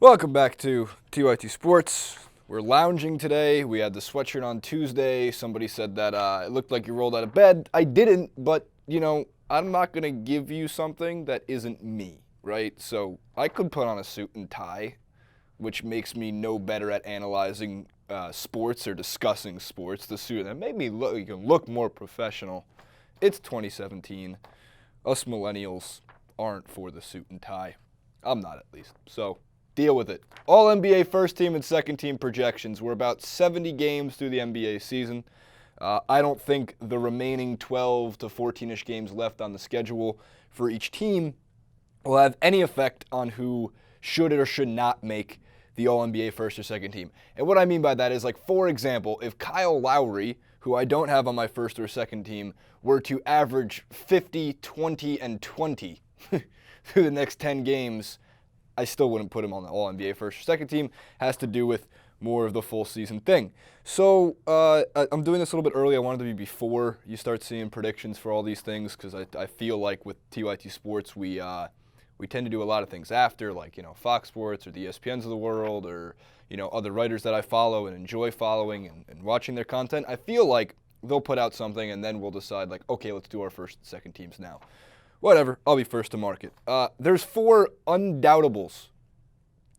Welcome back to TYTSports. We're lounging today. We had the sweatshirt on Tuesday. Somebody said that it looked like you rolled out of bed. I didn't, but, I'm not going to give you something that isn't me, right? So I could put on a suit and tie, which makes me no better at analyzing sports or discussing sports. The suit that made me look more professional. It's 2017. Us millennials aren't for the suit and tie. I'm not, at least. So deal with it. All NBA first team and second team projections. We're about 70 games through the NBA season. I don't think the remaining 12 to 14-ish games left on the schedule for each team will have any effect on who should or should not make the All-NBA first or second team. And what I mean by that is, for example, if Kyle Lowry, who I don't have on my first or second team, were to average 50, 20, and 20 through the next 10 games, I still wouldn't put him on the All-NBA first or second team. Has to do with more of the full season thing. So I'm doing this a little bit early. I wanted to be before you start seeing predictions for all these things, because I feel like with TYTSports we tend to do a lot of things after, Fox Sports or the ESPNs of the world, or other writers that I follow and enjoy following and watching their content. I feel like they'll put out something and then we'll decide, okay, let's do our first and second teams now. Whatever, I'll be first to market. There's 4 undoubtables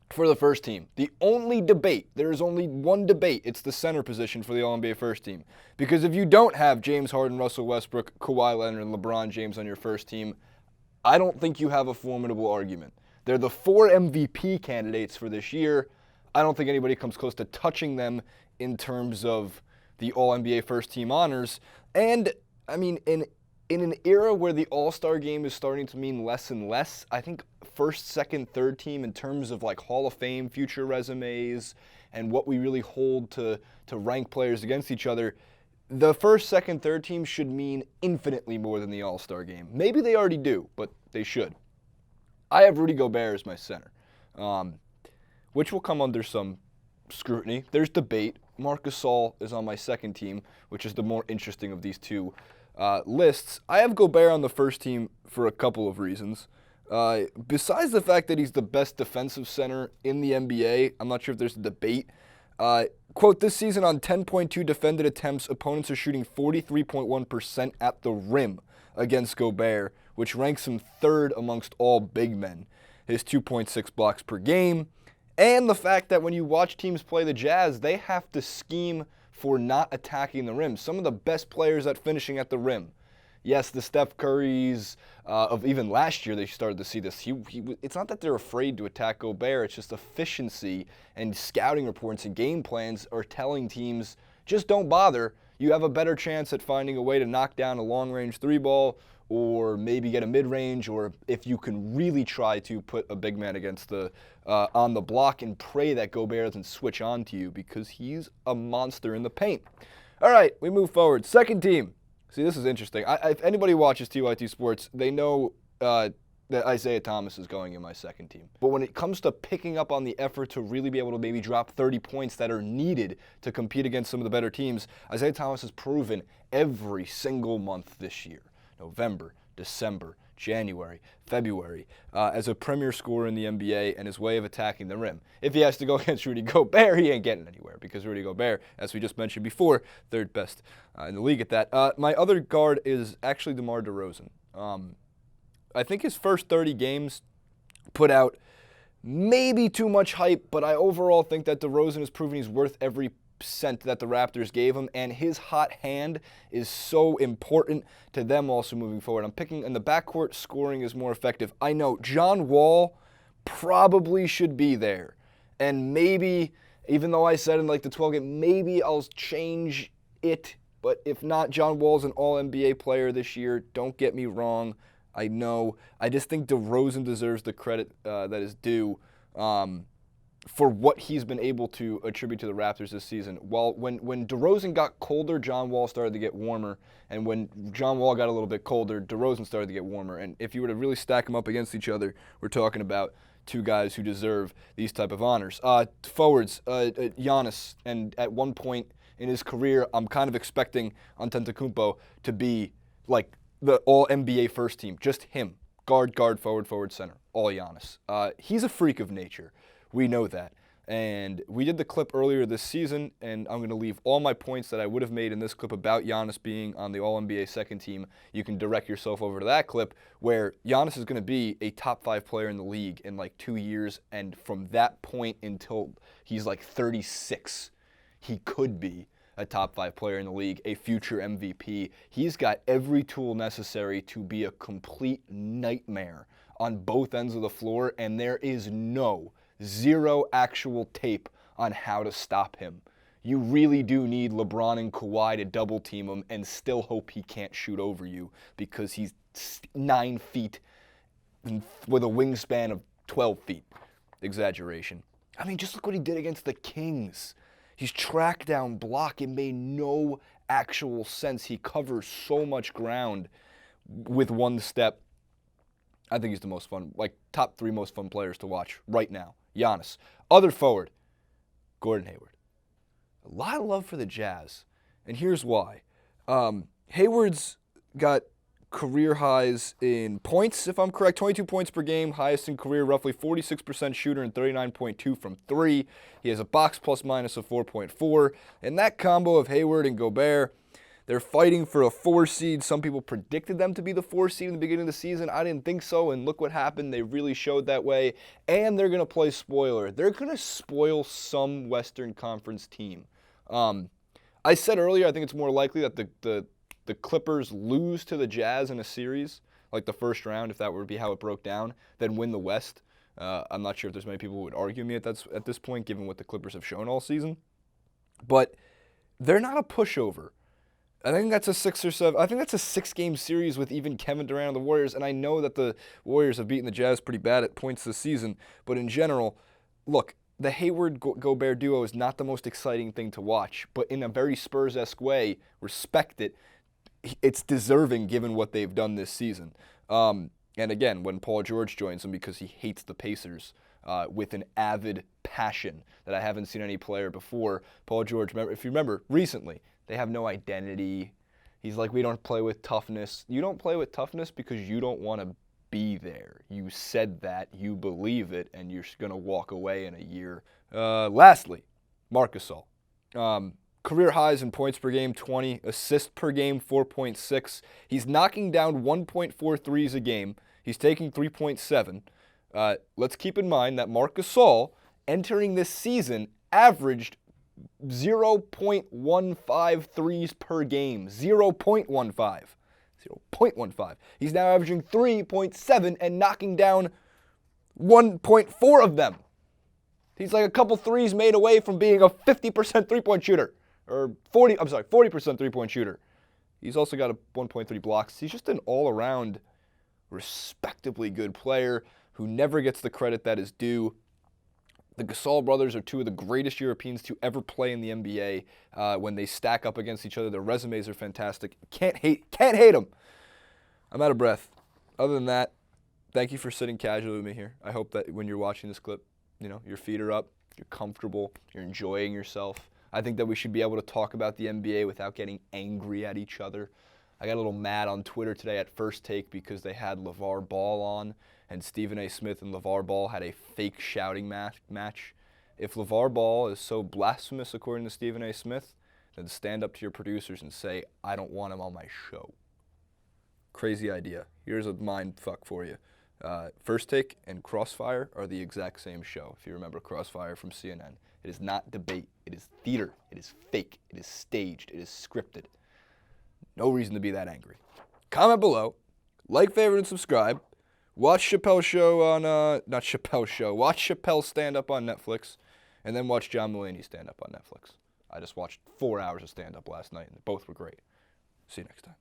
for the first team. The only debate, there is only one debate, it's the center position for the All-NBA first team. Because if you don't have James Harden, Russell Westbrook, Kawhi Leonard, and LeBron James on your first team, I don't think you have a formidable argument. They're the 4 MVP candidates for this year. I don't think anybody comes close to touching them in terms of the All-NBA first team honors. And, in an era where the All-Star game is starting to mean less and less, I think first, second, third team in terms of Hall of Fame future resumes and what we really hold to rank players against each other, the first, second, third team should mean infinitely more than the All-Star game. Maybe they already do, but they should. I have Rudy Gobert as my center, which will come under some scrutiny. There's debate. Marc Gasol is on my second team, which is the more interesting of these two lists. I have Gobert on the first team for a couple of reasons. Besides the fact that he's the best defensive center in the NBA, I'm not sure if there's a debate. Quote, this season on 10.2 defended attempts, opponents are shooting 43.1% at the rim against Gobert, which ranks him third amongst all big men. His 2.6 blocks per game, and the fact that when you watch teams play the Jazz, they have to scheme for not attacking the rim. Some of the best players at finishing at the rim. Yes, the Steph Currys of even last year, they started to see this. It's not that they're afraid to attack Gobert. It's just efficiency and scouting reports and game plans are telling teams, just don't bother. You have a better chance at finding a way to knock down a long-range 3-ball or maybe get a mid-range, or if you can really try to put a big man against on the block and pray that Gobert doesn't switch on to you, because he's a monster in the paint. All right, we move forward. Second team. See, this is interesting. If anybody watches TYTSports, they know that Isaiah Thomas is going in my second team. But when it comes to picking up on the effort to really be able to maybe drop 30 points that are needed to compete against some of the better teams, Isaiah Thomas has proven every single month this year, November, December, January, February, as a premier scorer in the NBA and his way of attacking the rim. If he has to go against Rudy Gobert, he ain't getting anywhere, because Rudy Gobert, as we just mentioned before, third best in the league at that. My other guard is actually DeMar DeRozan. I think his first 30 games put out maybe too much hype, but I overall think that DeRozan has proven he's worth every cent that the Raptors gave him, and his hot hand is so important to them also moving forward. I'm picking in the backcourt, scoring is more effective. I know John Wall probably should be there, and maybe, even though I said in the 12 game, maybe I'll change it, but if not, John Wall's an All-NBA player this year. Don't get me wrong. I know. I just think DeRozan deserves the credit that is due for what he's been able to attribute to the Raptors this season. While when DeRozan got colder, John Wall started to get warmer, and when John Wall got a little bit colder, DeRozan started to get warmer. And if you were to really stack them up against each other, we're talking about two guys who deserve these type of honors. Forwards, Giannis, and at one point in his career, I'm kind of expecting Antetokounmpo to be the All-NBA first team, just him. Guard, forward, center, all Giannis. He's a freak of nature. We know that. And we did the clip earlier this season, and I'm going to leave all my points that I would have made in this clip about Giannis being on the All-NBA second team. You can direct yourself over to that clip where Giannis is going to be a top 5 player in the league in like 2 years, and from that point until he's like 36, he could be a top 5 player in the league, a future MVP. He's got every tool necessary to be a complete nightmare on both ends of the floor, and there is zero actual tape on how to stop him. You really do need LeBron and Kawhi to double team him and still hope he can't shoot over you because he's 9 feet with a wingspan of 12 feet. Exaggeration. I mean, just look what he did against the Kings. He's track down block. It made no actual sense. He covers so much ground with one step. I think he's the most fun, like top 3 most fun players to watch right now. Giannis. Other forward, Gordon Hayward. A lot of love for the Jazz, and here's why. Hayward's got career highs in points, if I'm correct, 22 points per game, highest in career, roughly 46% shooter and 39.2 from 3. He has a box plus minus of 4.4, and that combo of Hayward and Gobert, they're fighting for a 4 seed. Some people predicted them to be the 4 seed in the beginning of the season. I didn't think so, and look what happened. They really showed that way, and they're going to play spoiler. They're going to spoil some Western Conference team. I said earlier I think it's more likely that the Clippers lose to the Jazz in a series, like the first round, if that were to be how it broke down, than win the West. I'm not sure if there's many people who would argue me at this point, given what the Clippers have shown all season. But they're not a pushover. I think that's a 6 or 7. I think that's a 6-game series with even Kevin Durant on the Warriors, and I know that the Warriors have beaten the Jazz pretty bad at points this season, but in general, look, the Hayward-Gobert duo is not the most exciting thing to watch, but in a very Spurs-esque way, respect it. It's deserving given what they've done this season. And again, when Paul George joins them because he hates the Pacers with an avid passion that I haven't seen any player before. Paul George, if you remember, recently, they have no identity. He's like, we don't play with toughness. You don't play with toughness because you don't want to be there. You said that, you believe it, and you're going to walk away in a year. Lastly, Marc Gasol. Career highs in points per game, 20. Assists per game, 4.6. He's knocking down 1.4 threes a game. He's taking 3.7. Let's keep in mind that Marc Gasol, entering this season, averaged 0.15 threes per game. 0.15. 0.15. He's now averaging 3.7 and knocking down 1.4 of them. He's like a couple threes made away from being a 50% three-point shooter. Or 40% three-point shooter. He's also got a 1.3 blocks. He's just an all-around, respectably good player who never gets the credit that is due. The Gasol brothers are 2 of the greatest Europeans to ever play in the NBA. When they stack up against each other, their resumes are fantastic. Can't hate them. I'm out of breath. Other than that, thank you for sitting casually with me here. I hope that when you're watching this clip, your feet are up, you're comfortable, you're enjoying yourself. I think that we should be able to talk about the NBA without getting angry at each other. I got a little mad on Twitter today at First Take because they had LeVar Ball on, and Stephen A. Smith and LeVar Ball had a fake shouting match. If LeVar Ball is so blasphemous, according to Stephen A. Smith, then stand up to your producers and say, I don't want him on my show. Crazy idea. Here's a mind fuck for you. First Take and Crossfire are the exact same show, if you remember Crossfire from CNN. It is not debate. It is theater. It is fake. It is staged. It is scripted. No reason to be that angry. Comment below. Like, favorite, and subscribe. Watch Chappelle's show on, not Chappelle's show. Watch Chappelle stand-up on Netflix. And then watch John Mulaney stand-up on Netflix. I just watched 4 hours of stand-up last night, and both were great. See you next time.